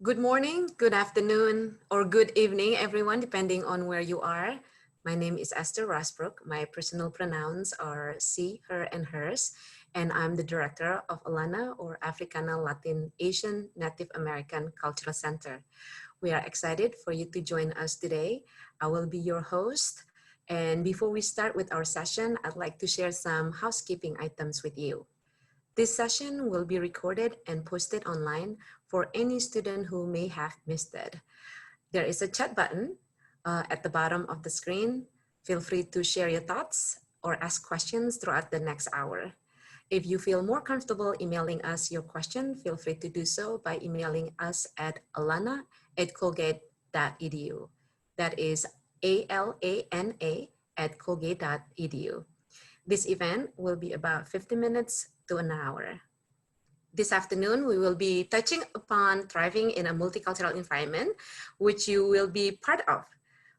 Good morning, good afternoon, or good evening, everyone, depending on where you are. My name is Esther Rasbrook. My personal pronouns are she, her, and hers, and I'm the director of ALANA, or Africana Latin Asian Native American Cultural Center. We are excited for you to join us today. I will be your host. And before we start with our session, I'd like to share some housekeeping items with you. This session will be recorded and posted online for any student who may have missed it. There is a chat button at the bottom of the screen. Feel free to share your thoughts or ask questions throughout the next hour. If you feel more comfortable emailing us your question, feel free to do so by emailing us at alana@colgate.edu. That is ALANA@colgate.edu. This event will be about 50 minutes to an hour. This afternoon, we will be touching upon thriving in a multicultural environment, which you will be part of.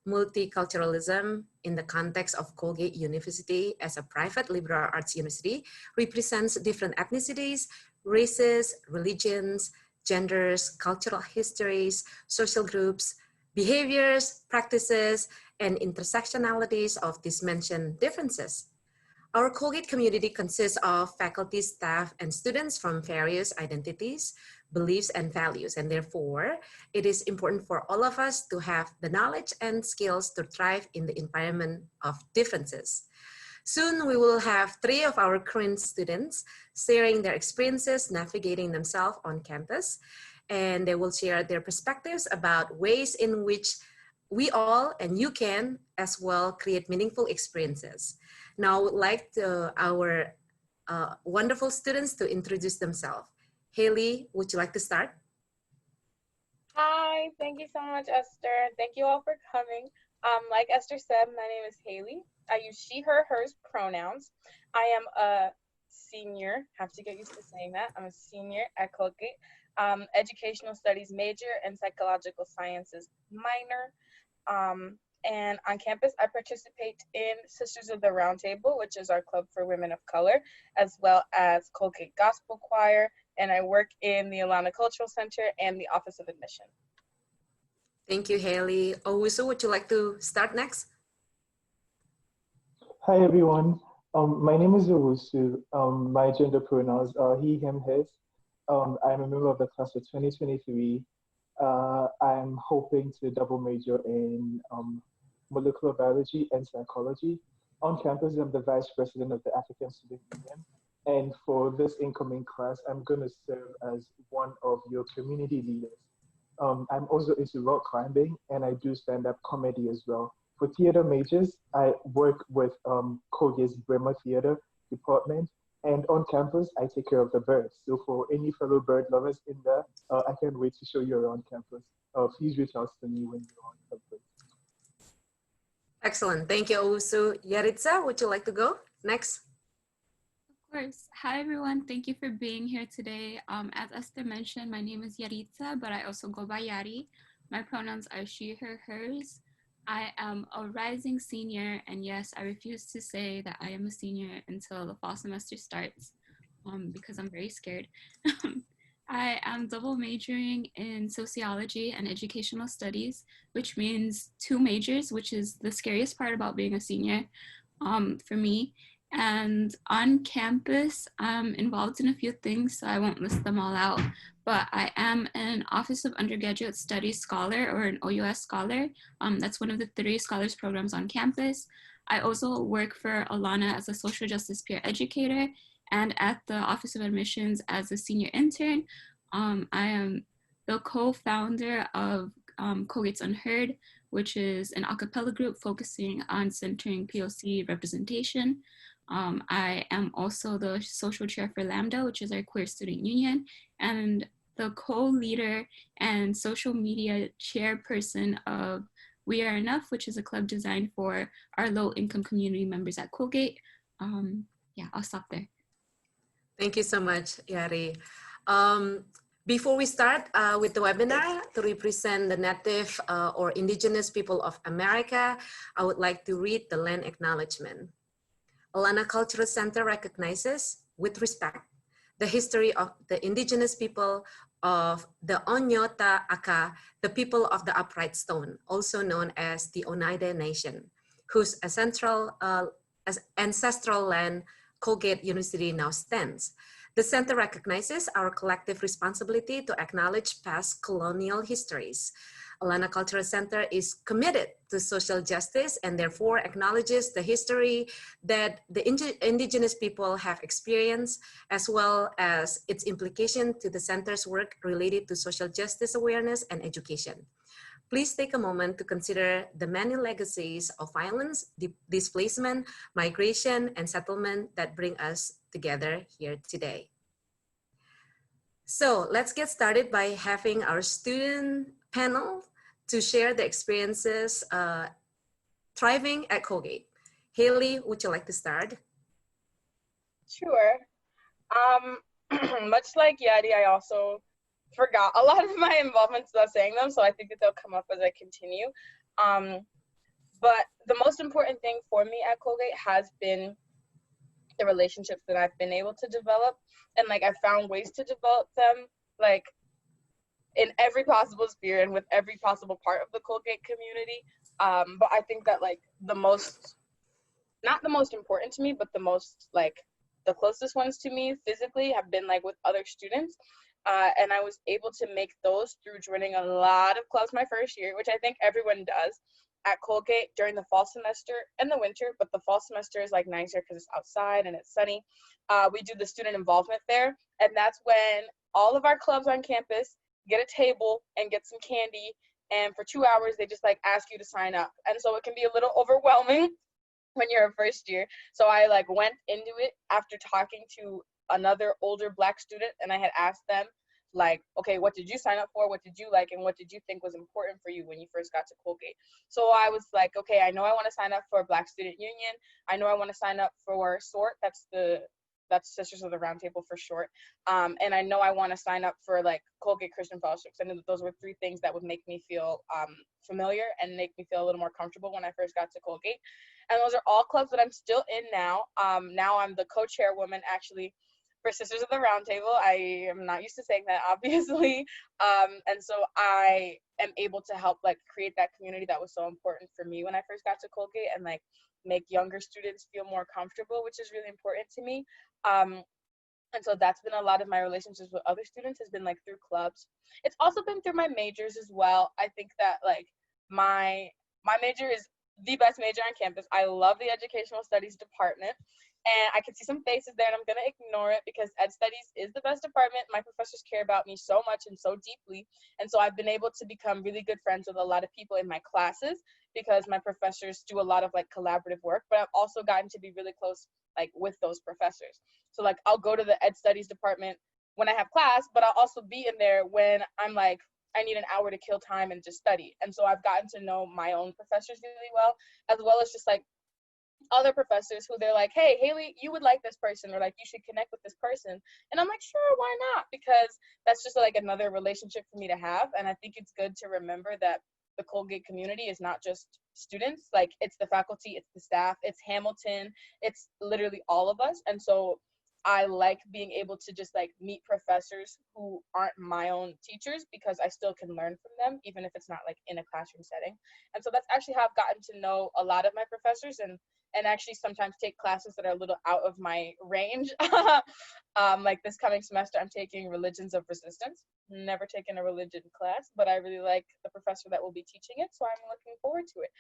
Multiculturalism in the context of Colgate University as a private liberal arts university represents different ethnicities, races, religions, genders, cultural histories, social groups, behaviors, practices, and intersectionalities of these mentioned differences. Our Colgate community consists of faculty, staff, and students from various identities, beliefs, and values. And therefore, it is important for all of us to have the knowledge and skills to thrive in the environment of differences. Soon, we will have 3 of our current students sharing their experiences navigating themselves on campus. And they will share their perspectives about ways in which we all, and you can as well, create meaningful experiences. Now, I would like our wonderful students to introduce themselves. Haley, would you like to start? Hi, thank you so much, Esther. Thank you all for coming. Like Esther said, my name is Haley. I use she, her, hers pronouns. I am a senior, have to get used to saying that. I'm a senior at Colgate, educational studies major and psychological sciences minor. And on campus, I participate in Sisters of the Round Table, which is our club for women of color, as well as Colgate Gospel Choir, and I work in the Alana Cultural Center and the Office of Admission. Thank you, Haley. Owusu, would you like to start next? Hi, everyone. My name is Owusu. My gender pronouns are he, him, his. I'm a member of the class of 2023. I'm hoping to double major in molecular biology and psychology. On campus, I'm the vice president of the African Student Union. And for this incoming class, I'm going to serve as one of your community leaders. I'm also into rock climbing, and I do stand-up comedy as well. For theater majors, I work with Colgate's Bremer Theater department. And on campus, I take care of the birds. So for any fellow bird lovers in there, I can't wait to show you around campus. Please reach out to me when you're on campus. Excellent. Thank you, Owusu. Yaritza, would you like to go next? Of course. Hi, everyone. Thank you for being here today. As Esther mentioned, my name is Yaritza, but I also go by Yari. My pronouns are she, her, hers. I am a rising senior, and yes, I refuse to say that I am a senior until the fall semester starts because I'm very scared. I am double majoring in sociology and educational studies, which means 2 majors, which is the scariest part about being a senior for me. And on campus, I'm involved in a few things, so I won't list them all out, but I am an Office of Undergraduate Studies scholar, or an OUS scholar. That's one of the 3 scholars programs on campus. I also work for Alana as a social justice peer educator, and at the Office of Admissions as a senior intern. I am the co-founder of Colgate's Unheard, which is an a cappella group focusing on centering POC representation. I am also the social chair for Lambda, which is our queer student union, and the co-leader and social media chairperson of We Are Enough, which is a club designed for our low-income community members at Colgate. Yeah, I'll stop there. Thank you so much, Yari. Before we start with the webinar to represent the Native or Indigenous people of America, I would like to read the land acknowledgement. Alana Cultural Center recognizes, with respect, the history of the Indigenous people of the Onyota Aka, the people of the upright stone, also known as the Oneida Nation, whose ancestral land Colgate University now stands. The center recognizes our collective responsibility to acknowledge past colonial histories. Alana Cultural Center is committed to social justice and therefore acknowledges the history that the indigenous people have experienced, as well as its implication to the center's work related to social justice awareness and education. Please take a moment to consider the many legacies of violence, displacement, migration, and settlement that bring us together here today. So let's get started by having our student panel to share the experiences thriving at Colgate. Haley, would you like to start? Sure. Much like Yadi, I also forgot a lot of my involvements without saying them, so I think that they'll come up as I continue. But the most important thing for me at Colgate has been the relationships that I've been able to develop, and like I found ways to develop them, like in every possible sphere and with every possible part of the Colgate community. But I think that like not the most important to me, but the closest ones to me physically have been like with other students. And I was able to make those through joining a lot of clubs my first year, which I think everyone does at Colgate during the fall semester and the winter, but the fall semester is like nicer because it's outside and it's sunny. We do the student involvement fair, and that's when all of our clubs on campus get a table and get some candy, and for 2 hours they just like ask you to sign up, and so it can be a little overwhelming when you're a first year. So I like went into it after talking to another older Black student, and I had asked them like, okay, what did you sign up for? What did you like? And what did you think was important for you when you first got to Colgate? So I was like, okay, I know I want to sign up for Black Student Union. I know I want to sign up for SORT. That's Sisters of the Round Table for short. And I know I want to sign up for like Colgate Christian Fellowships. I knew that those were 3 things that would make me feel familiar and make me feel a little more comfortable when I first got to Colgate. And those are all clubs that I'm still in now. Now I'm the co-chairwoman actually for Sisters of the Round Table. I am not used to saying that, obviously. And so I am able to help like create that community that was so important for me when I first got to Colgate, and like make younger students feel more comfortable, which is really important to me. And so that's been a lot of my relationships with other students has been like through clubs. It's also been through my majors as well. I think that like my major is the best major on campus. I love the educational studies department, and I can see some faces there, and I'm gonna ignore it because ed studies is the best department. My professors care about me so much and so deeply, and so I've been able to become really good friends with a lot of people in my classes because my professors do a lot of like collaborative work, but I've also gotten to be really close like with those professors. So like I'll go to the ed studies department when I have class, but I'll also be in there when I'm like, I need an hour to kill time and just study. And so I've gotten to know my own professors really well as just like other professors who they're like, hey, Haley, you would like this person, or like you should connect with this person. And I'm like, sure, why not? Because that's just like another relationship for me to have. And I think it's good to remember that the Colgate community is not just students, like it's the faculty, it's the staff, it's Hamilton, it's literally all of us. And so I like being able to just like meet professors who aren't my own teachers because I still can learn from them, even if it's not like in a classroom setting. And so that's actually how I've gotten to know a lot of my professors, and actually sometimes take classes that are a little out of my range. Like this coming semester, I'm taking Religions of Resistance. Never taken a religion class, but I really like the professor that will be teaching it, so I'm looking forward to it.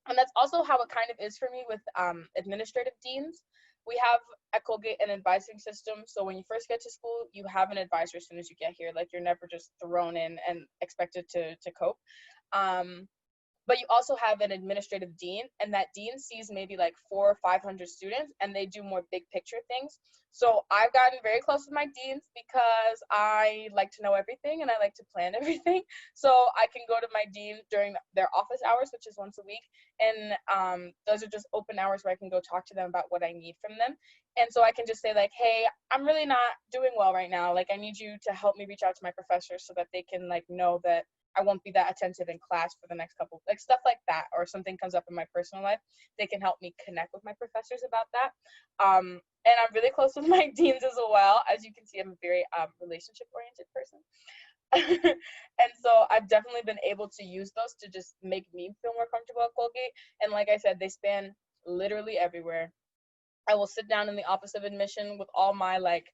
And that's also how it kind of is for me with administrative deans. We have at Colgate an advising system. So when you first get to school, you have an advisor as soon as you get here. Like you're never just thrown in and expected to cope. But you also have an administrative dean, and that dean sees maybe like 400 or 500 students, and they do more big picture things. So I've gotten very close with my deans because I like to know everything and I like to plan everything. So I can go to my dean during their office hours, which is once a week. And those are just open hours where I can go talk to them about what I need from them. And so I can just say like, hey, I'm really not doing well right now. Like I need you to help me reach out to my professors so that they can like know that I won't be that attentive in class for the next couple, like stuff like that, or something comes up in my personal life, they can help me connect with my professors about that. And I'm really close with my deans as well. As you can see, I'm a very relationship oriented person. And so I've definitely been able to use those to just make me feel more comfortable at Colgate. And like I said, they span literally everywhere. I will sit down in the office of admission with all my like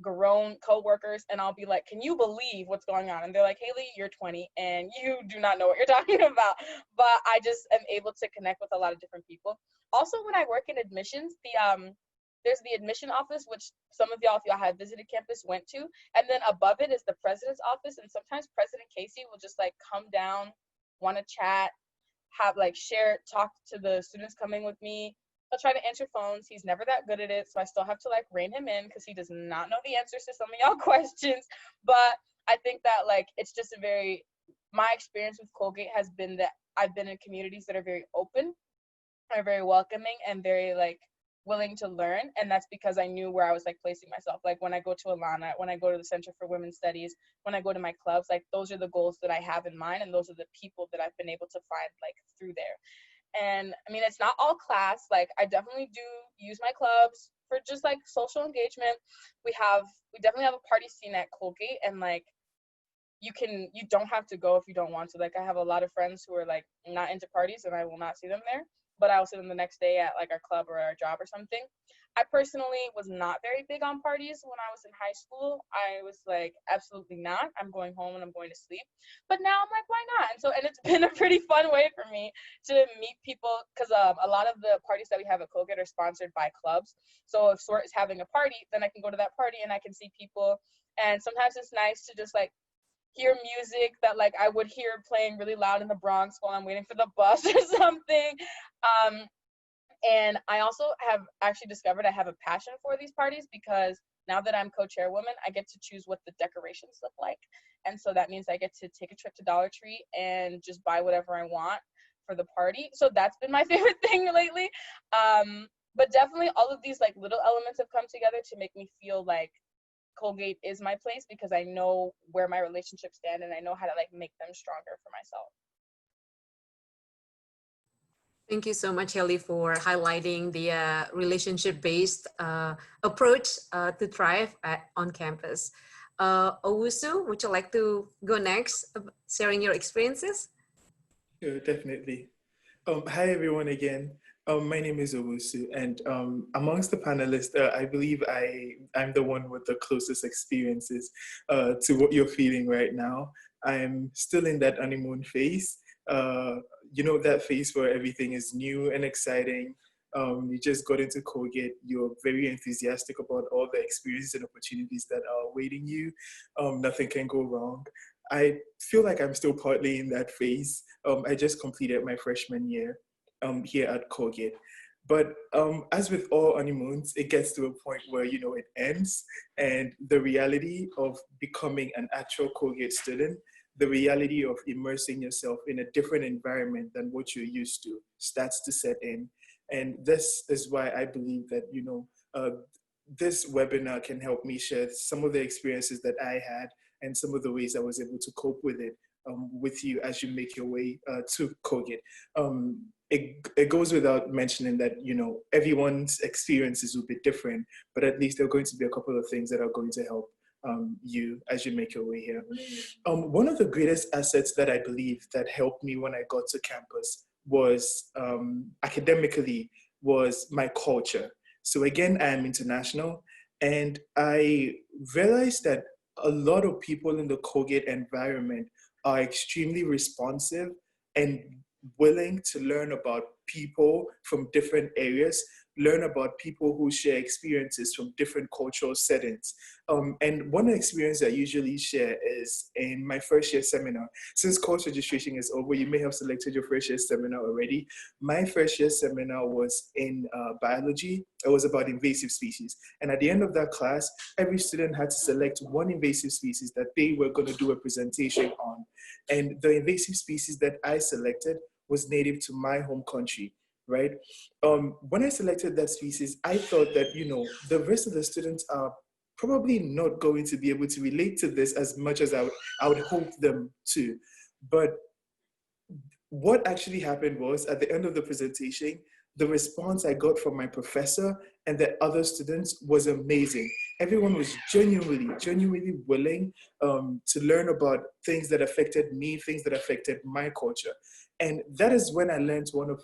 grown coworkers, and I'll be like, can you believe what's going on? And they're like, Haley, you're 20 and you do not know what you're talking about. But I just am able to connect with a lot of different people. Also, when I work in admissions, there's the admission office, which some of y'all, if y'all have visited campus, went to. And then above it is the president's office. And sometimes President Casey will just like come down, want to chat, have like share, talk to the students coming with me. He'll try to answer phones. He's never that good at it. So I still have to like rein him in because he does not know the answers to some of y'all questions. But I think that like, it's just my experience with Colgate has been that I've been in communities that are very open, are very welcoming, and very like willing to learn. And that's because I knew where I was like placing myself. Like when I go to Alana, when I go to the Center for Women's Studies, when I go to my clubs, like those are the goals that I have in mind, and those are the people that I've been able to find like through there. And I mean, it's not all class. Like I definitely do use my clubs for just like social engagement. We definitely have a party scene at Colgate, and like you don't have to go if you don't want to. Like I have a lot of friends who are like not into parties, and I will not see them there, but I will see them the next day at like our club or our job or something. I personally was not very big on parties when I was in high school. I was like, absolutely not. I'm going home and I'm going to sleep. But now I'm like, why not? And it's been a pretty fun way for me to meet people, because a lot of the parties that we have at Colgate are sponsored by clubs. So if SORT is having a party, then I can go to that party and I can see people. And sometimes it's nice to just like hear music that like I would hear playing really loud in the Bronx while I'm waiting for the bus or something. And I also have actually discovered I have a passion for these parties, because now that I'm co-chairwoman, I get to choose what the decorations look like. And so that means I get to take a trip to Dollar Tree and just buy whatever I want for the party. So that's been my favorite thing lately. But definitely all of these like little elements have come together to make me feel like Colgate is my place, because I know where my relationships stand and I know how to like make them stronger for myself. Thank you so much, Haley, for highlighting the relationship-based approach to thrive on campus. Owusu, would you like to go next, sharing your experiences? Sure, definitely. Hi, everyone again. My name is Owusu, and amongst the panelists, I believe I'm the one with the closest experiences to what you're feeling right now. I'm still in that honeymoon phase. You know, that phase where everything is new and exciting. You just got into Colgate. You're very enthusiastic about all the experiences and opportunities that are awaiting you. Nothing can go wrong. I feel like I'm still partly in that phase. I just completed my freshman year here at Colgate. But as with all honeymoons, it gets to a point where, you know, it ends, and the reality of becoming an actual Colgate student, the reality of immersing yourself in a different environment than what you're used to starts to set in. And this is why I believe that, you know, this webinar can help me share some of the experiences that I had and some of the ways I was able to cope with it with you as you make your way to Colgate. It goes without mentioning that, you know, everyone's experiences will be different, but at least there are going to be a couple of things that are going to help you as you make your way here. One of the greatest assets that I believe that helped me when I got to campus was academically was my culture. So again, I am international, and I realized that a lot of people in the Colgate environment are extremely responsive and willing to learn about people from different areas, learn about people who share experiences from different cultural settings. And one experience I usually share is in my first year seminar. Since course registration is over, you may have selected your first year seminar already. My first year seminar was in biology. It was about invasive species. And at the end of that class, every student had to select one invasive species that they were going to do a presentation on. And the invasive species that I selected was native to my home country, right? When I selected that species, I thought that, you know, the rest of the students are probably not going to be able to relate to this as much as I would hope them to. But what actually happened was, at the end of the presentation, the response I got from my professor and the other students was amazing. Everyone was genuinely willing to learn about things that affected me, things that affected my culture. And that is when I learned one of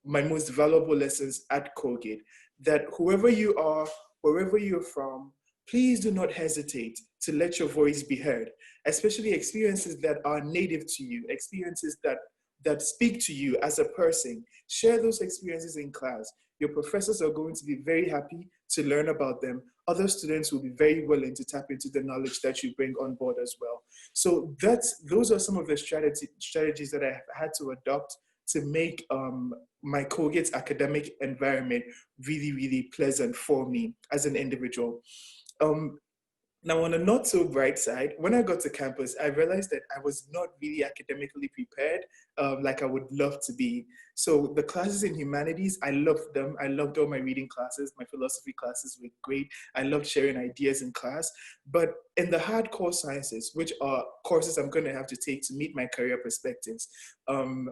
my most valuable lessons at Colgate, that whoever you are, wherever you're from, please do not hesitate to let your voice be heard, especially experiences that are native to you, experiences that speak to you as a person. Share those experiences in class. Your professors are going to be very happy to learn about them. Other students will be very willing to tap into the knowledge that you bring on board as well. So those are some of the strategies that I have had to adopt to make my Colgate's academic environment really pleasant for me as an individual. Now, on a not so bright side, when I got to campus, I realized that I was not really academically prepared like I would love to be. So the classes in humanities, I loved them. I loved all my reading classes. My philosophy classes were great. I loved sharing ideas in class. But in the hardcore sciences, which are courses I'm going to have to take to meet my career perspectives,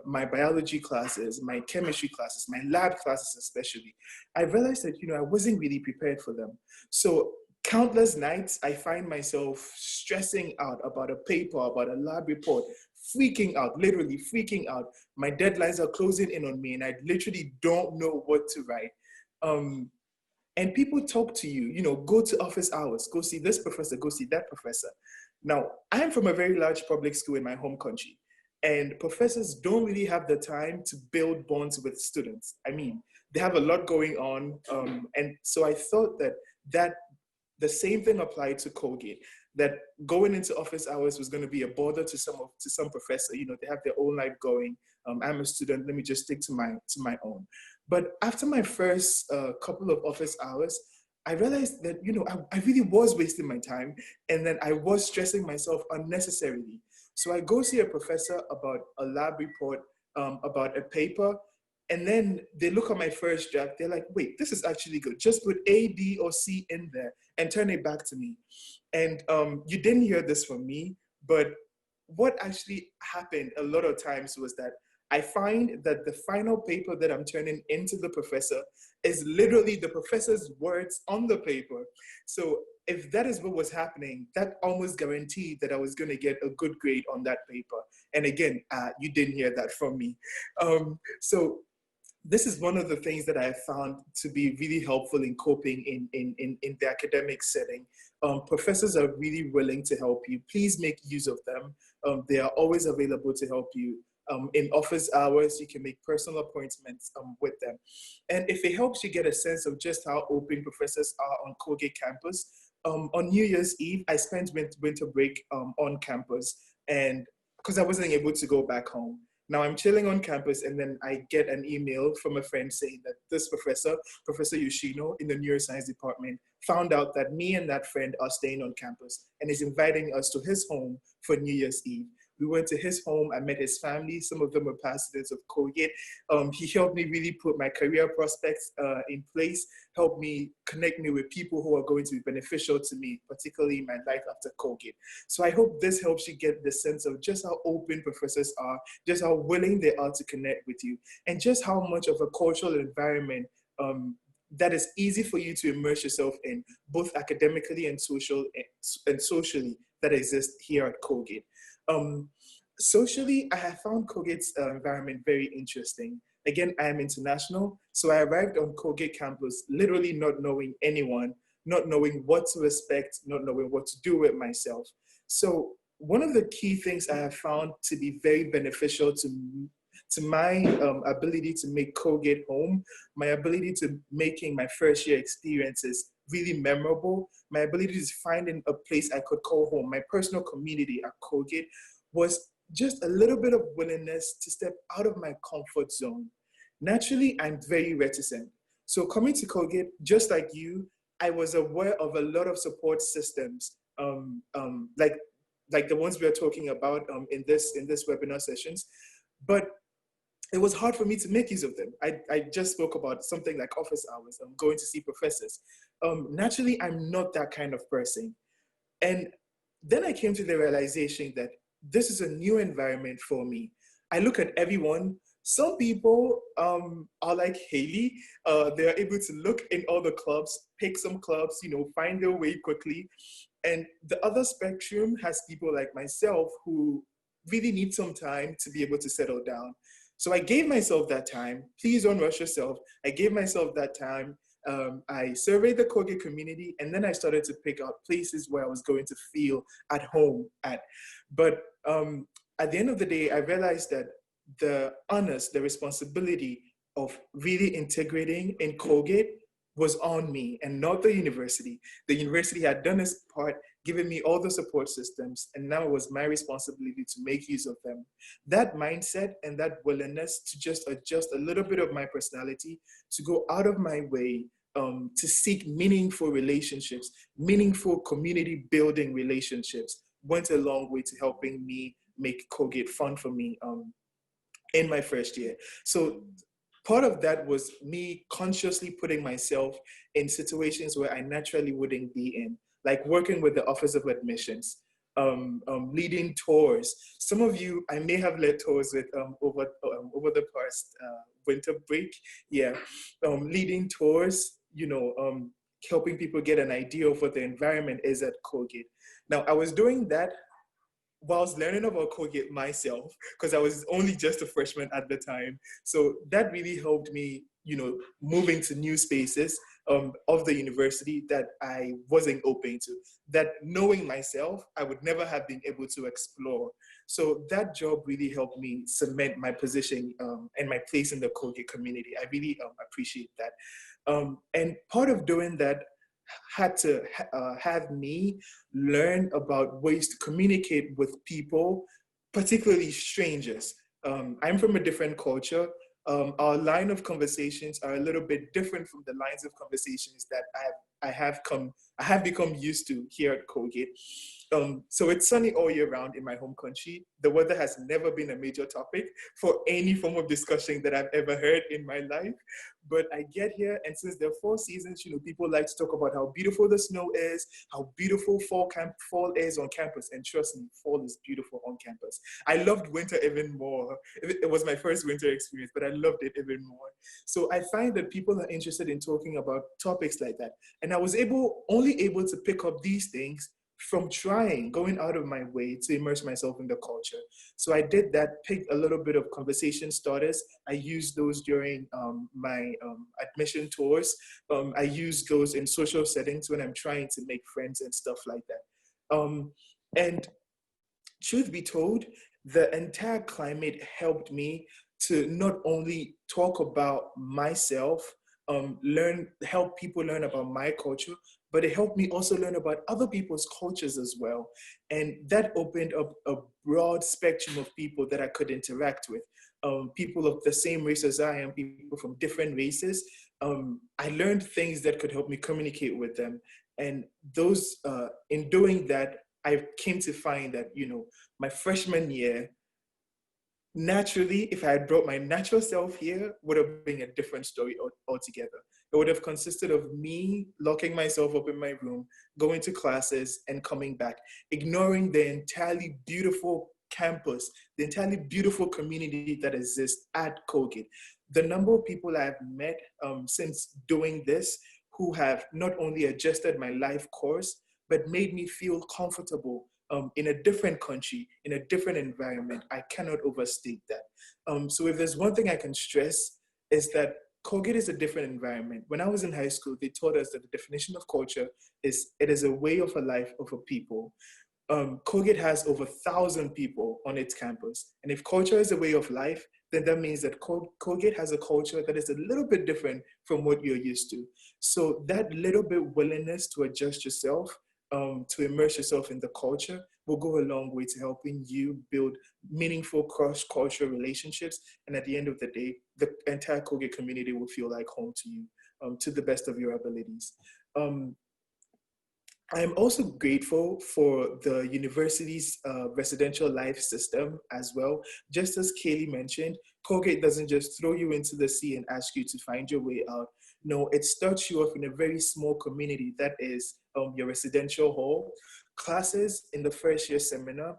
my biology classes, my chemistry classes, my lab classes especially, I realized that, I wasn't really prepared for them. So countless nights, I find myself stressing out about a paper, about a lab report, freaking out, literally freaking out. My deadlines are closing in on me and I literally don't know what to write. And people talk to you, go to office hours, go see this professor, go see that professor. Now, I'm from a very large public school in my home country, and professors don't really have the time to build bonds with students. I mean, they have a lot going on. And so I thought that the same thing applied to Colgate, that going into office hours was going to be a bother to some professor. They have their own life going. I'm a student. Let me just stick to my own. But after my first couple of office hours, I realized that I really was wasting my time, and then I was stressing myself unnecessarily. So I go see a professor about a lab report, about a paper. And then they look at my first draft, they're like, wait, this is actually good. Just put A, B, or C in there and turn it back to me. And you didn't hear this from me, but what actually happened a lot of times was that I find that the final paper that I'm turning into the professor is literally the professor's words on the paper. So if that is what was happening, that almost guaranteed that I was going to get a good grade on that paper. And again, you didn't hear that from me. So this is one of the things that I have found to be really helpful in coping in the academic setting. Professors are really willing to help you. Please make use of them. They are always available to help you. In office hours, you can make personal appointments with them. And if it helps you get a sense of just how open professors are on Colgate campus, on New Year's Eve, I spent winter break on campus, and because I wasn't able to go back home. Now I'm chilling on campus, and then I get an email from a friend saying that this professor, Professor Yoshino in the neuroscience department, found out that me and that friend are staying on campus and is inviting us to his home for New Year's Eve. We went to his home. I met his family. Some of them were past students of Colgate. He helped me really put my career prospects in place, helped me connect me with people who are going to be beneficial to me, particularly in my life after Colgate. So I hope this helps you get the sense of just how open professors are, just how willing they are to connect with you, and just how much of a cultural environment that is easy for you to immerse yourself in, both academically and socially, that exists here at Colgate. Socially, I have found Colgate's environment very interesting. Again, I am international, so I arrived on Colgate campus literally not knowing anyone, not knowing what to expect, not knowing what to do with myself. So one of the key things I have found to be very beneficial to my ability to make Colgate home, my ability to making my first year experiences really memorable, my ability to finding a place I could call home, my personal community at Colgate, was just a little bit of willingness to step out of my comfort zone. Naturally, I'm very reticent. So coming to Colgate, just like you, I was aware of a lot of support systems, like the ones we are talking about in this webinar sessions, but it was hard for me to make use of them. I just spoke about something like office hours. I'm going to see professors. Naturally, I'm not that kind of person. And then I came to the realization that this is a new environment for me. I look at everyone. Some people are like Haley. They're able to look in all the clubs, pick some clubs, find their way quickly. And the other spectrum has people like myself who really need some time to be able to settle down. So I gave myself that time. Please don't rush yourself. I gave myself that time. I surveyed the Colgate community, and then I started to pick out places where I was going to feel at home at. But at the end of the day, I realized that the onus, the responsibility of really integrating in Colgate was on me and not the university. The university had done its part, given me all the support systems, and now it was my responsibility to make use of them. That mindset and that willingness to just adjust a little bit of my personality, to go out of my way to seek meaningful relationships, meaningful community building relationships, went a long way to helping me make Colgate fun for me in my first year. So part of that was me consciously putting myself in situations where I naturally wouldn't be in, like working with the Office of Admissions, leading tours. Some of you, I may have led tours with over the past winter break. Yeah, leading tours, helping people get an idea of what the environment is at Colgate. Now, I was doing that whilst learning about Colgate myself, because I was only just a freshman at the time. So that really helped me, move into new spaces of the university that I wasn't open to, that knowing myself, I would never have been able to explore. So that job really helped me cement my position and my place in the Colgate community. I really appreciate that. And part of doing that had to have me learn about ways to communicate with people, particularly strangers. I'm from a different culture. Our line of conversations are a little bit different from the lines of conversations that I have become used to here at Colgate. So it's sunny all year round in my home country. The weather has never been a major topic for any form of discussion that I've ever heard in my life. But I get here, and since there are 4 seasons, people like to talk about how beautiful the snow is, how beautiful fall is on campus. And trust me, fall is beautiful on campus. I loved winter even more. It was my first winter experience, but I loved it even more. So I find that people are interested in talking about topics like that. And I was only able to pick up these things from going out of my way to immerse myself in the culture. So I did that, picked a little bit of conversation starters. I used those during my admission tours. I use those in social settings when I'm trying to make friends and stuff like that. And truth be told, the entire climate helped me to not only talk about myself, help people learn about my culture, but it helped me also learn about other people's cultures as well. And that opened up a broad spectrum of people that I could interact with. People of the same race as I am, people from different races. I learned things that could help me communicate with them. And in doing that, I came to find that, my freshman year, naturally, if I had brought my natural self here, would have been a different story altogether. It would have consisted of me locking myself up in my room, going to classes and coming back, ignoring the entirely beautiful campus, the entirely beautiful community that exists at Colgate. The number of people I've met since doing this who have not only adjusted my life course, but made me feel comfortable in a different country, in a different environment. I cannot overstate that. So if there's one thing I can stress, is that Colgate is a different environment. When I was in high school, they taught us that the definition of culture is it is a way of a life of a people. Colgate has over 1,000 people on its campus. And if culture is a way of life, then that means that Colgate has a culture that is a little bit different from what you're used to. So that little bit willingness to adjust yourself, to immerse yourself in the culture, will go a long way to helping you build meaningful cross-cultural relationships. And at the end of the day, the entire Colgate community will feel like home to you, to the best of your abilities. I am also grateful for the university's residential life system as well. Just as Kaylee mentioned, Colgate doesn't just throw you into the sea and ask you to find your way out. No, it starts you off in a very small community that is your residential hall. classes in the first year seminar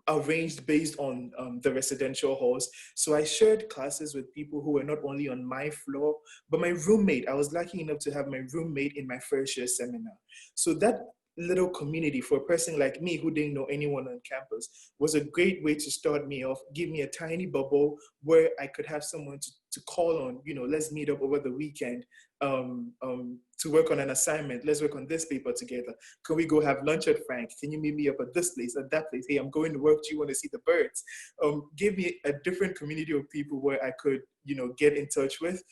arranged based on the residential halls. So I shared classes with people who were not only on my floor, but my roommate. I was lucky enough to have my roommate in my first year seminar. So that little community for a person like me who didn't know anyone on campus was a great way to start me off, give me a tiny bubble where I could have someone to call on, let's meet up over the weekend to work on an assignment. Let's work on this paper together. Can we go have lunch at Frank? Can you meet me up at this place, at that place? Hey, I'm going to work. Do you want to see the birds? Give me a different community of people where I could, get in touch with,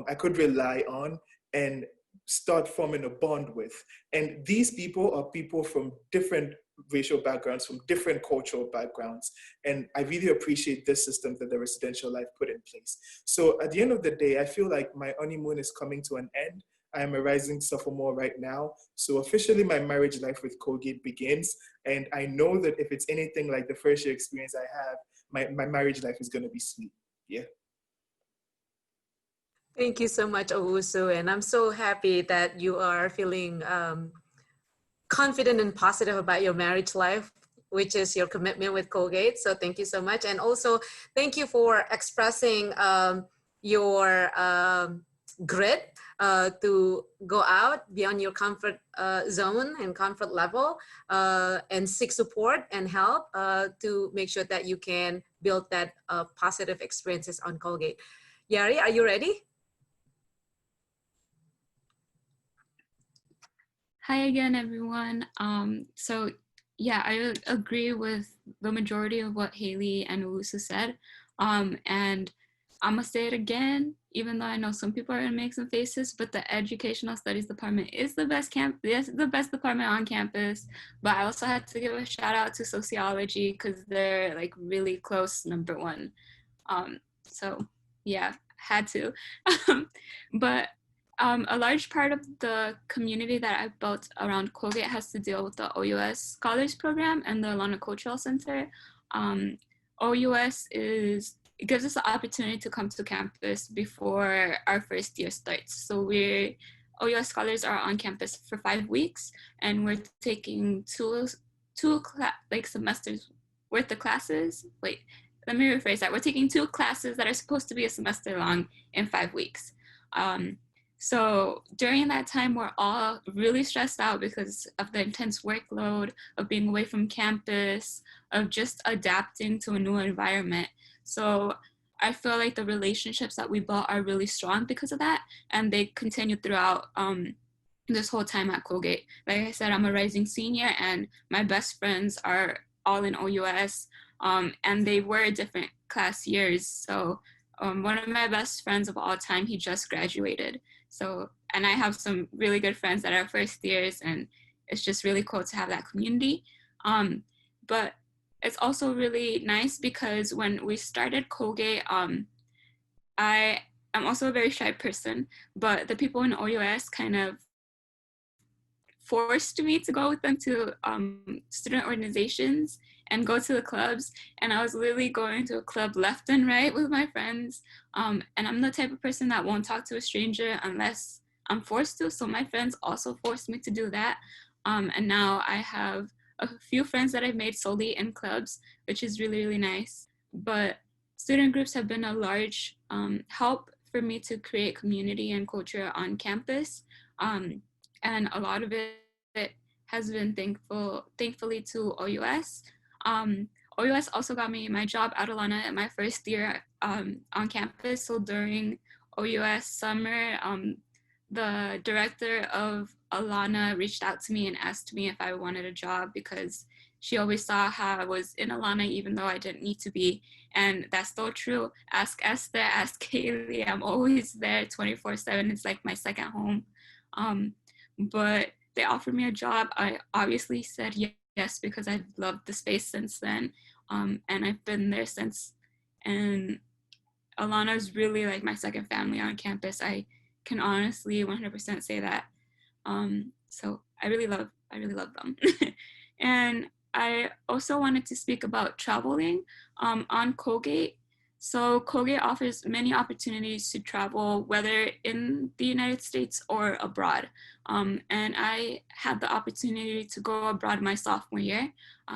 I could rely on, and start forming a bond with. And these people are people from different racial backgrounds, from different cultural backgrounds. And I really appreciate this system that the residential life put in place. So at the end of the day, I feel like my honeymoon is coming to an end. I am a rising sophomore right now. So officially my marriage life with Colgate begins. And I know that if it's anything like the first year experience I have, my marriage life is gonna be sweet, yeah. Thank you so much, Owusu. And I'm so happy that you are feeling confident and positive about your marriage life, which is your commitment with Colgate. So thank you so much. And also thank you for expressing your grit to go out beyond your comfort zone and comfort level and seek support and help to make sure that you can build that positive experiences on Colgate. Yari, are you ready? Hi again, everyone. So yeah, I agree with the majority of what Haley and Owusu said. And I'm gonna say it again, even though I know some people are gonna make some faces, but the Educational Studies Department is the best the best department on campus. But I also had to give a shout out to sociology because they're like really close number one. So yeah, had to. But a large part of the community that I built around Colgate has to deal with the OUS Scholars Program and the Multicultural Center. OUS it gives us the opportunity to come to campus before our first year starts. So OUS scholars are on campus for 5 weeks, and we're taking two semesters worth of classes. Wait, let me rephrase that. We're taking 2 classes that are supposed to be a semester long in 5 weeks. So during that time, we're all really stressed out because of the intense workload, of being away from campus, of just adapting to a new environment. So I feel like the relationships that we built are really strong because of that, and they continue throughout this whole time at Colgate. Like I said, I'm a rising senior, and my best friends are all in OUS, and they were different class years. So one of my best friends of all time, he just graduated. So, and I have some really good friends that are first years, and it's just really cool to have that community. But it's also really nice because when we started Colgate, I am also a very shy person, but the people in OUS kind of forced me to go with them to student organizations and go to the clubs. And I was literally going to a club left and right with my friends. And I'm the type of person that won't talk to a stranger unless I'm forced to. So my friends also forced me to do that. And now I have a few friends that I've made solely in clubs, which is really, really nice. But student groups have been a large help for me to create community and culture on campus. And a lot of it has been thankfully to OUS. OUS also got me my job at Alana in my first year on campus. So during OUS summer, the director of Alana reached out to me and asked me if I wanted a job because she always saw how I was in Alana even though I didn't need to be. And that's still true. Ask Esther, ask Kaylee. I'm always there 24/7. It's like my second home. But they offered me a job. I obviously said yes because I've loved the space since then. And I've been there since. And Alana is really like my second family on campus. I can honestly 100% say that. So I really love them. And I also wanted to speak about traveling on Colgate. So Colgate offers many opportunities to travel, whether in the United States or abroad. And I had the opportunity to go abroad my sophomore year.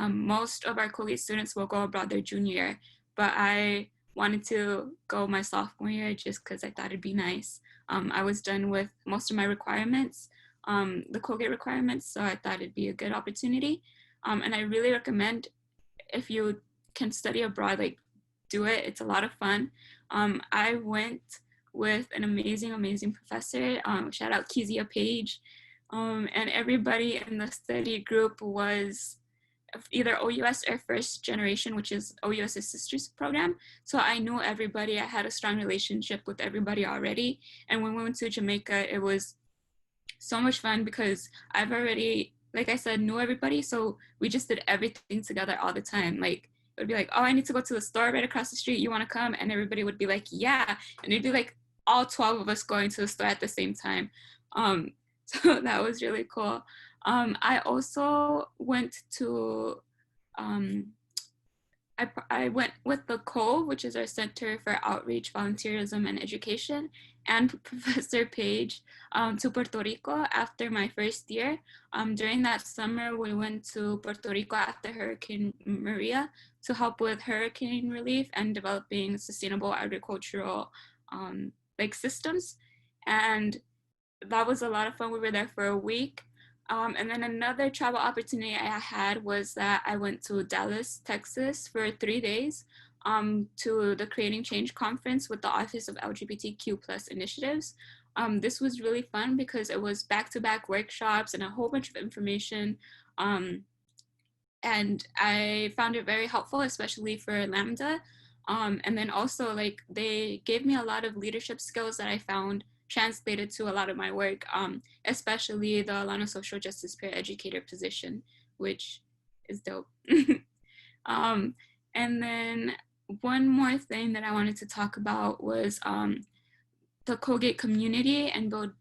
Most of our Colgate students will go abroad their junior year, but I wanted to go my sophomore year just because I thought it'd be nice. I was done with most of my requirements, the Colgate requirements, so I thought it'd be a good opportunity. And I really recommend, if you can study abroad, like, do it. It's a lot of fun. I went with an amazing professor. Shout out Kezia Page. And everybody in the study group was either OUS or first generation, which is OUS's sisters program. So I knew everybody. I had a strong relationship with everybody already. And when we went to Jamaica, it was so much fun because I've already, like I said, knew everybody. So we just did everything together all the time. Like, it would be like, oh, I need to go to the store right across the street. You want to come? And everybody would be like, yeah. And it'd be like all 12 of us going to the store at the same time. So that was really cool. I also went to, I went with the COVE, which is our Center for Outreach, Volunteerism, and Education, and Professor Page to Puerto Rico after my first year. During that summer, we went to Puerto Rico after Hurricane Maria to help with hurricane relief and developing sustainable agricultural systems. And that was a lot of fun. We were there for a week. And then another travel opportunity I had was that I went to Dallas, Texas for 3 days to the Creating Change conference with the Office of LGBTQ+ initiatives. This was really fun because it was back-to-back workshops and a whole bunch of information. And I found it very helpful, especially for Lambda. And then also, like, they gave me a lot of leadership skills that I found translated to a lot of my work, especially the Alana Social Justice Peer Educator position, which is dope. And then one more thing that I wanted to talk about was the Colgate community and build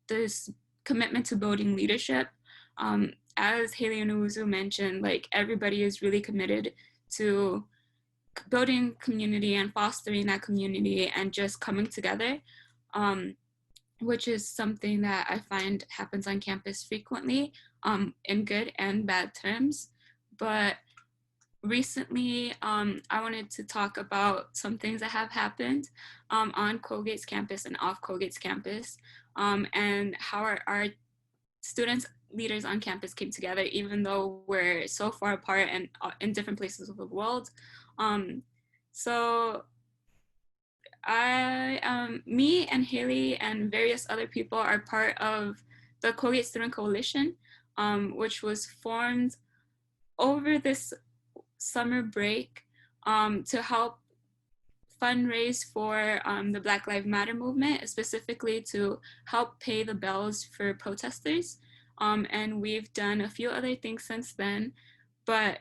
this commitment to building leadership. As Haley and Uzu mentioned, like, everybody is really committed to building community and fostering that community and just coming together, which is something that I find happens on campus frequently, in good and bad terms. But recently, I wanted to talk about some things that have happened on Colgate's campus and off Colgate's campus, and how our students, leaders on campus came together, even though we're so far apart and in different places of the world. So me and Haley and various other people are part of the Colgate Student Coalition, which was formed over this summer break to help fundraise for the Black Lives Matter movement, specifically to help pay the bills for protesters. And we've done a few other things since then, but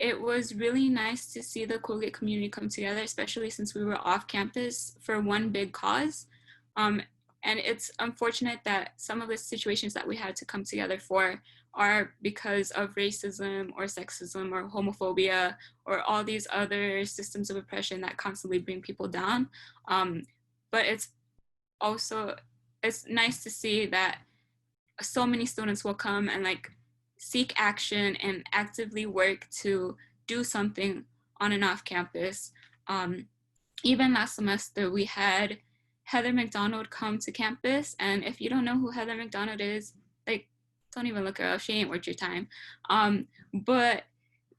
it was really nice to see the Colgate community come together, especially since we were off campus for one big cause. And it's unfortunate that some of the situations that we had to come together for are because of racism or sexism or homophobia or all these other systems of oppression that constantly bring people down. But it's nice to see that so many students will come and like seek action and actively work to do something on and off campus. Even last semester, we had Heather McDonald come to campus. And if you don't know who Heather McDonald is, like, don't even look her up, she ain't worth your time. But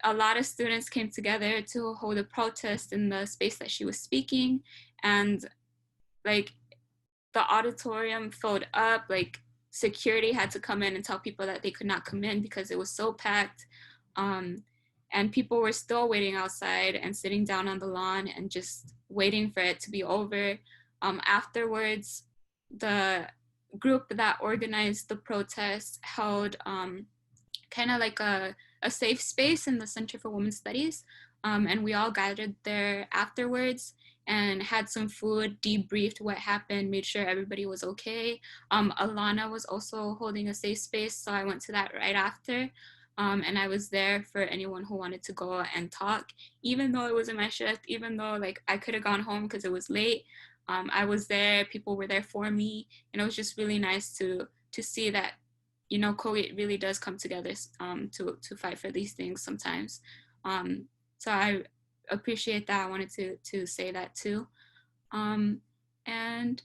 a lot of students came together to hold a protest in the space that she was speaking. And like, the auditorium filled up, like, security had to come in and tell people that they could not come in because it was so packed. And people were still waiting outside and sitting down on the lawn and just waiting for it to be over. Afterwards, the group that organized the protest held kind of like a safe space in the Center for Women's Studies. And we all gathered there afterwards and had some food, debriefed what happened, made sure everybody was okay. Alana was also holding a safe space, so I went to that right after. And I was there for anyone who wanted to go and talk, even though it wasn't my shift, even though like I could have gone home because it was late. I was there, people were there for me, and it was just really nice to see that, you know, Colgate really does come together to fight for these things sometimes. So I appreciate that. I wanted to say that too. And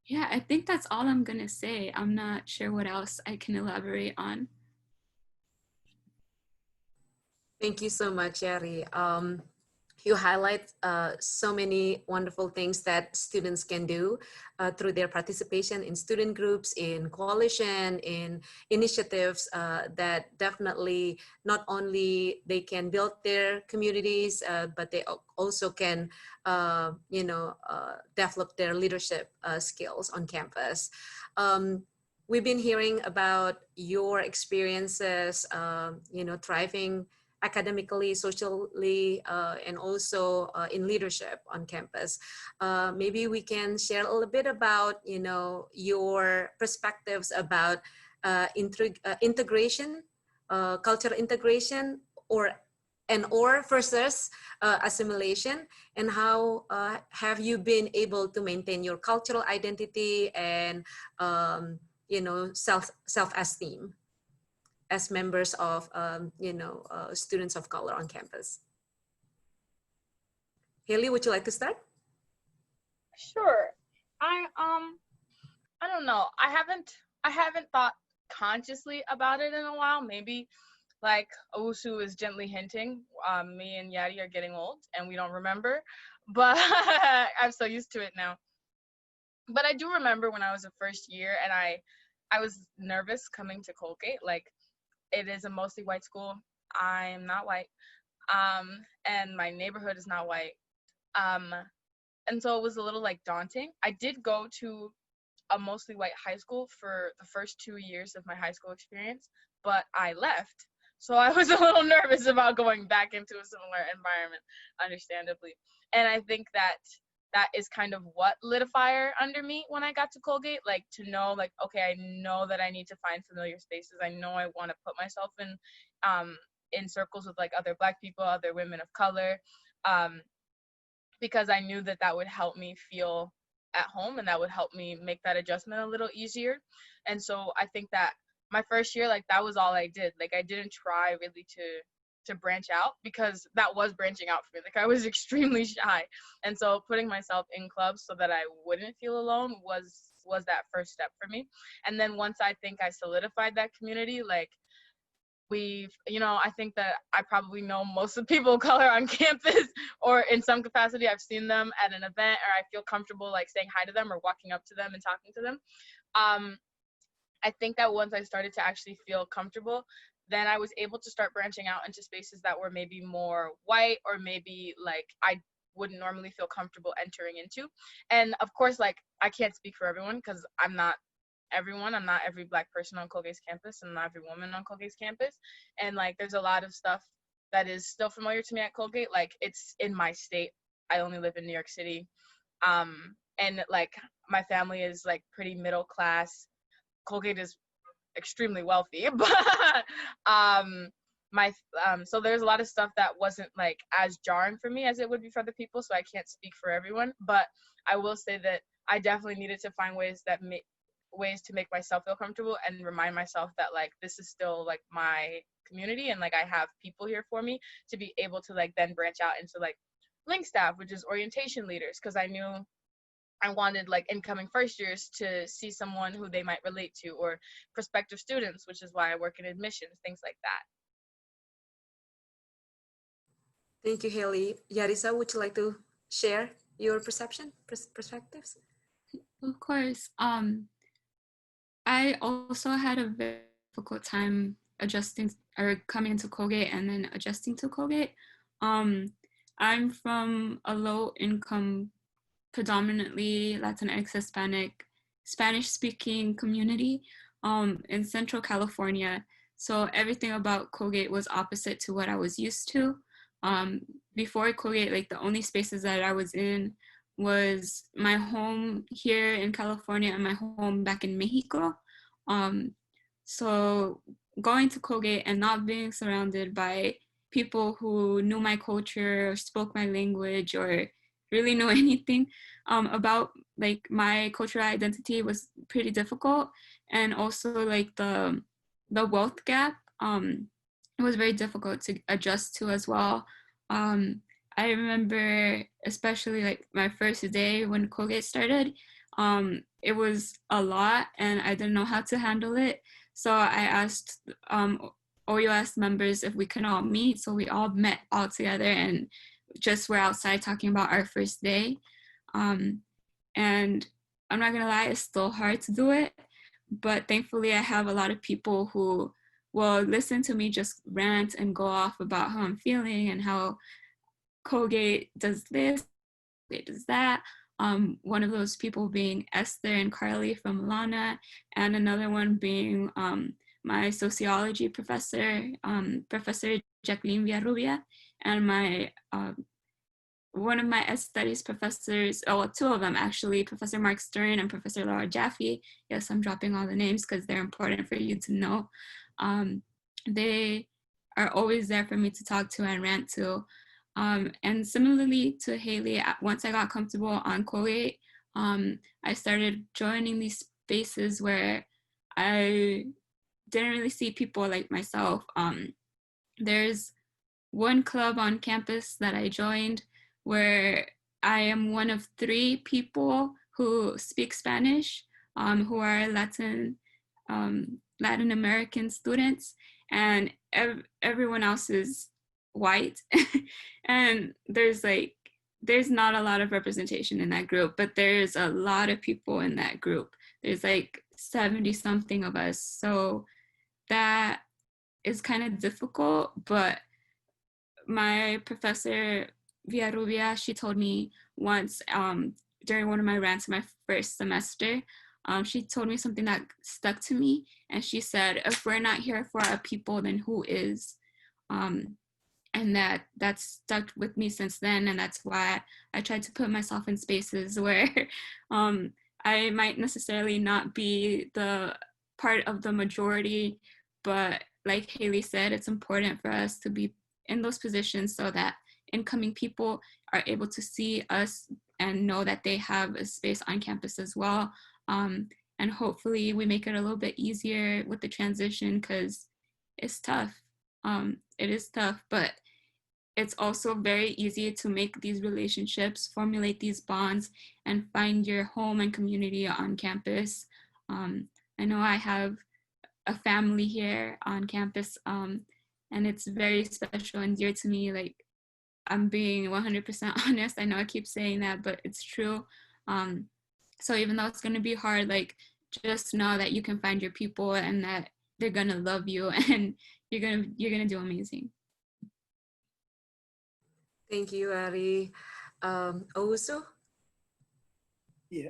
yeah, I think that's all I'm gonna say. I'm not sure what else I can elaborate on. Thank you so much, Yari. You highlight so many wonderful things that students can do through their participation in student groups, in coalition, in initiatives that definitely not only they can build their communities, but they also can, develop their leadership skills on campus. We've been hearing about your experiences, thriving academically, socially, and also in leadership on campus. Maybe we can share a little bit about, your perspectives about integration, cultural integration, or versus assimilation, and how have you been able to maintain your cultural identity and self-esteem as members of, students of color on campus. Haley, would you like to start? Sure. I don't know. I haven't thought consciously about it in a while. Maybe like Owusu is gently hinting, me and Yadi are getting old and we don't remember, but I'm so used to it now. But I do remember when I was a first year and I was nervous coming to Colgate. Like, it is a mostly white school. I'm not white. And my neighborhood is not white. And so it was a little like daunting. I did go to a mostly white high school for the first 2 years of my high school experience, but I left. So I was a little nervous about going back into a similar environment, understandably. And I think that is kind of what lit a fire under me when I got to Colgate, like to know, like, okay, I know that I need to find familiar spaces. I know I want to put myself in circles with like other Black people, other women of color, because I knew that would help me feel at home and that would help me make that adjustment a little easier. And so I think that my first year, like, that was all I did. Like, I didn't try really to branch out, because that was branching out for me. Like, I was extremely shy, and so putting myself in clubs so that I wouldn't feel alone was that first step for me. And then once I think I solidified that community, like, I think that I probably know most of the people of color on campus, or in some capacity I've seen them at an event, or I feel comfortable like saying hi to them or walking up to them and talking to them. I think that once I started to actually feel comfortable, then I was able to start branching out into spaces that were maybe more white, or maybe like I wouldn't normally feel comfortable entering into. And of course, like, I can't speak for everyone, because I'm not everyone. I'm not every Black person on Colgate's campus, and not every woman on Colgate's campus. And like, there's a lot of stuff that is still familiar to me at Colgate. Like, it's in my state. I only live in New York City. And like, my family is like pretty middle class. Colgate is extremely wealthy, but so there's a lot of stuff that wasn't like as jarring for me as it would be for other people, so I can't speak for everyone. But I will say that I definitely needed to find ways to make myself feel comfortable and remind myself that like, this is still like my community, and like, I have people here for me to be able to like then branch out into like link staff, which is orientation leaders, because I knew I wanted like incoming first years to see someone who they might relate to, or prospective students, which is why I work in admissions, things like that. Thank you, Haley. Yarisa, would you like to share your perspectives? Of course. I also had a very difficult time adjusting or coming into Colgate and then adjusting to Colgate. I'm from a low income, predominantly Latinx, Hispanic, Spanish-speaking community in Central California. So everything about Colgate was opposite to what I was used to. Before Colgate, like, the only spaces that I was in was my home here in California and my home back in Mexico. So going to Colgate and not being surrounded by people who knew my culture or spoke my language or really knew anything about like my cultural identity was pretty difficult. And also like the wealth gap, it was very difficult to adjust to as well. I remember especially like my first day when Colgate started, it was a lot and I didn't know how to handle it. So I asked OUS members if we can all meet. So we all met all together and just were outside talking about our first day. And I'm not gonna lie, it's still hard to do it. But thankfully I have a lot of people who will listen to me just rant and go off about how I'm feeling and how Colgate does this, Colgate does that. One of those people being Esther and Carly from Lana, and another one being my sociology professor, Professor Jacqueline Villarrubia, and my one of my studies professors, oh, well, two of them actually, Professor Mark Stern and Professor Laura Jaffe. Yes, I'm dropping all the names because they're important for you to know. They are always there for me to talk to and rant to. And similarly to Haley, once I got comfortable on Colgate, I started joining these spaces where I didn't really see people like myself. There's one club on campus that I joined where I am one of 3 people who speak Spanish, who are Latin American students, and everyone else is white. And there's not a lot of representation in that group, but there's a lot of people in that group. There's like 70 something of us. So that is kind of difficult, but my professor Villarrubia, she told me once during one of my rants in my first semester, she told me something that stuck to me, and she said, if we're not here for our people, then who is? And that's stuck with me since then, and that's why I tried to put myself in spaces where I might necessarily not be the part of the majority, but like Haley said, it's important for us to be in those positions so that incoming people are able to see us and know that they have a space on campus as well. And hopefully we make it a little bit easier with the transition, because it's tough. It is tough, but it's also very easy to make these relationships, formulate these bonds, and find your home and community on campus. I know I have a family here on campus, and it's very special and dear to me. Like, I'm being 100% honest. I know I keep saying that, but it's true. So even though it's gonna be hard, like, just know that you can find your people and that they're gonna love you and you're gonna do amazing. Thank you, Ari. Owusu? Yeah,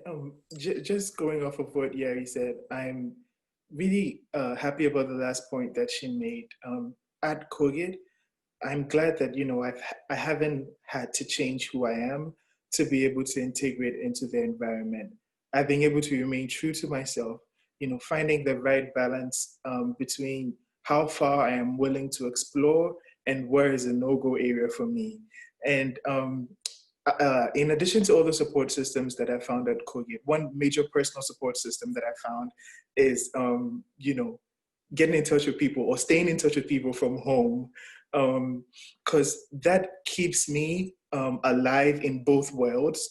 just going off of what Yari said, I'm really happy about the last point that she made. At Colgate, I'm glad that, you know, I haven't had to change who I am to be able to integrate into the environment. I've been able to remain true to myself, you know, finding the right balance between how far I am willing to explore and where is a no-go area for me. And in addition to all the support systems that I found at Colgate, one major personal support system that I found is, you know, getting in touch with people or staying in touch with people from home, because that keeps me alive in both worlds.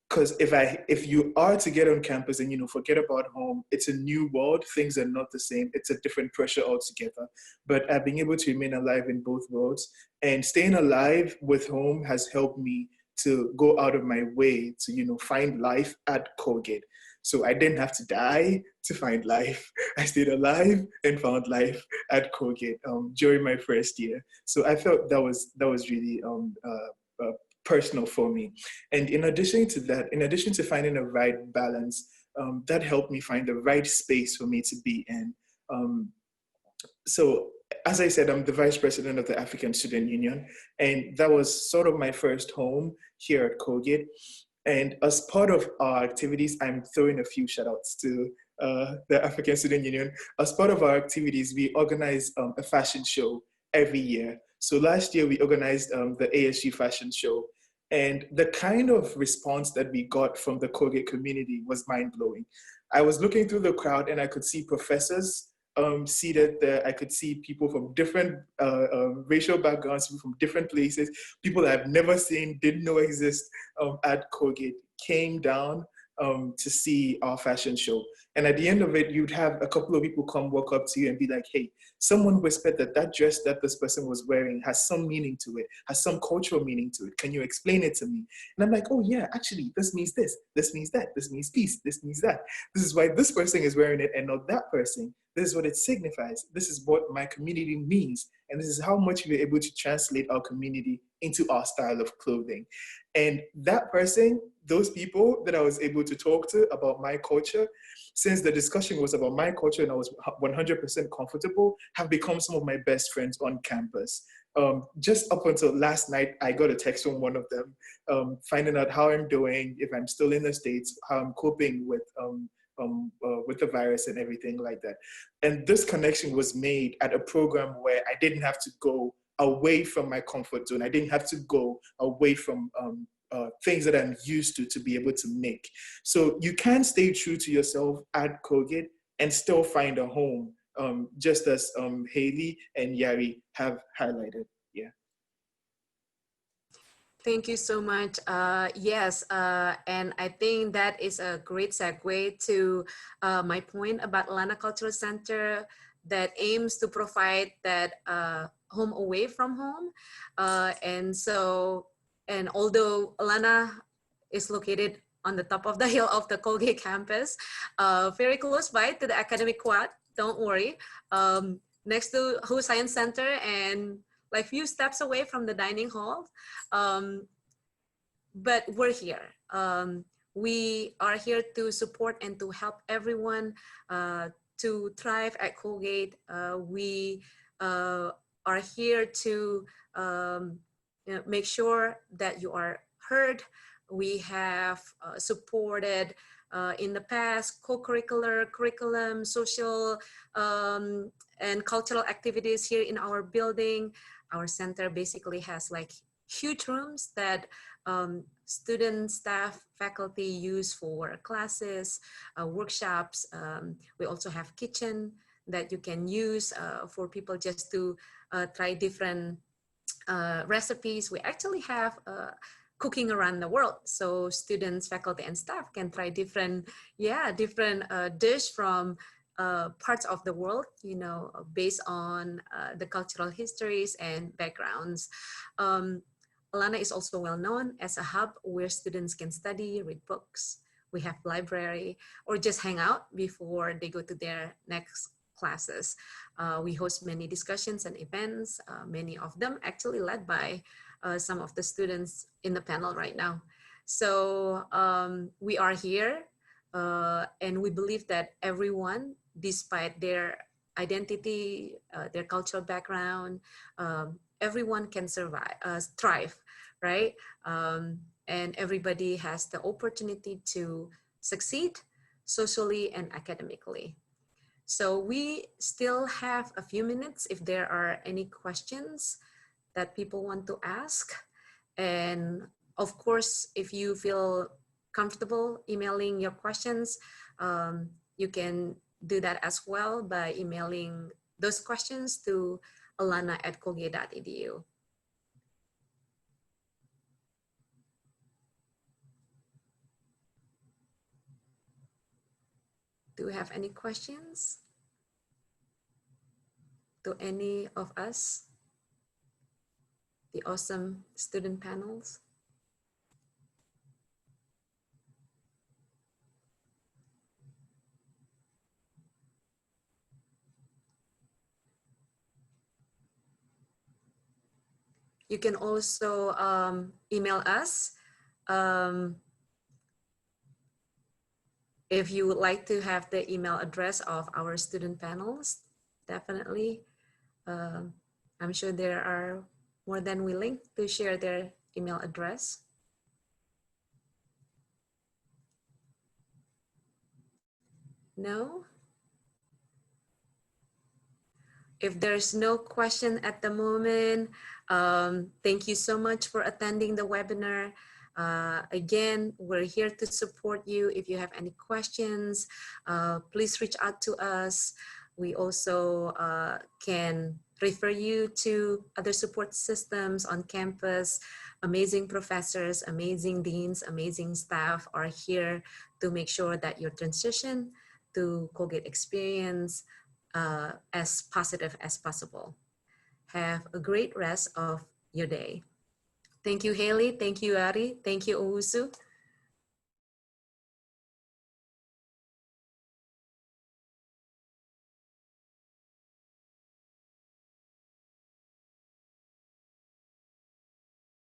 Because if you are to get on campus and, you know, forget about home, it's a new world. Things are not the same. It's a different pressure altogether. But I've been able to remain alive in both worlds, and staying alive with home has helped me to go out of my way to, you know, find life at Colgate. So I didn't have to die to find life. I stayed alive and found life at Colgate during my first year. So I felt that was really personal for me. And in addition to that, in addition to finding the right balance, that helped me find the right space for me to be in. So as I said, I'm the vice president of the African Student Union, and that was sort of my first home here at Colgate. And as part of our activities, I'm throwing a few shout outs to the African Student Union, as part of our activities, we organize a fashion show every year. So last year we organized the ASU fashion show, and the kind of response that we got from the Colgate community was mind-blowing. I was looking through the crowd and I could see professors seated there. I could see people from different racial backgrounds, people from different places, people that I've never seen, didn't know exist at Colgate, came down to see our fashion show. And at the end of it, you'd have a couple of people come walk up to you and be like, hey, someone whispered that that dress that this person was wearing has some meaning to it, has some cultural meaning to it. Can you explain it to me? And I'm like, oh yeah, actually, this means this means that, this means peace, this means that. This is why this person is wearing it and not that person. This is what it signifies. This is what my community means. And this is how much we're able to translate our community into our style of clothing. And that person, those people that I was able to talk to about my culture, since the discussion was about my culture and I was 100% comfortable, have become some of my best friends on campus. Just up until last night, I got a text from one of them, finding out how I'm doing, if I'm still in the States, how I'm coping with the virus and everything like that. And this connection was made at a program where I didn't have to go away from my comfort zone. I didn't have to go away from things that I'm used to be able to make. So you can stay true to yourself at Colgate and still find a home, just as Haley and Yari have highlighted. Yeah. Thank you so much. Yes, and I think that is a great segue to my point about Lana Cultural Center that aims to provide that home away from home. And although Lana is located on the top of the hill of the Colgate campus, very close by to the academic quad, don't worry, next to Who Science Center and like few steps away from the dining hall. But we're here. We are here to support and to help everyone to thrive at Colgate. We are here to make sure that you are heard. We have supported in the past co-curricular, curriculum, social and cultural activities here in our building. Our center basically has like huge rooms that students, staff, faculty use for classes, workshops. We also have kitchen that you can use for people just to try different recipes. We actually have cooking around the world, so students, faculty, and staff can try different dish from parts of the world, you know, based on the cultural histories and backgrounds. Alana is also well known as a hub where students can study, read books. We have library or just hang out before they go to their next classes. We host many discussions and events, many of them actually led by some of the students in the panel right now. So we are here and we believe that everyone, despite their identity, their cultural background, everyone can survive, thrive, right? And everybody has the opportunity to succeed socially and academically. So we still have a few minutes if there are any questions that people want to ask. And of course, if you feel comfortable emailing your questions, you can do that as well by emailing those questions to alana@colgate.edu. Do we have any questions to any of us, the awesome student panels? You can also email us if you would like to have the email address of our student panels. Definitely. I'm sure there are more than willing to share their email address. No? If there's no question at the moment, thank you so much for attending the webinar. Again, we're here to support you. If you have any questions, please reach out to us. We also can refer you to other support systems on campus. Amazing professors, amazing deans, amazing staff are here to make sure that your transition to Colgate experience as positive as possible. Have a great rest of your day. Thank you, Haley. Thank you, Ari. Thank you, Owusu.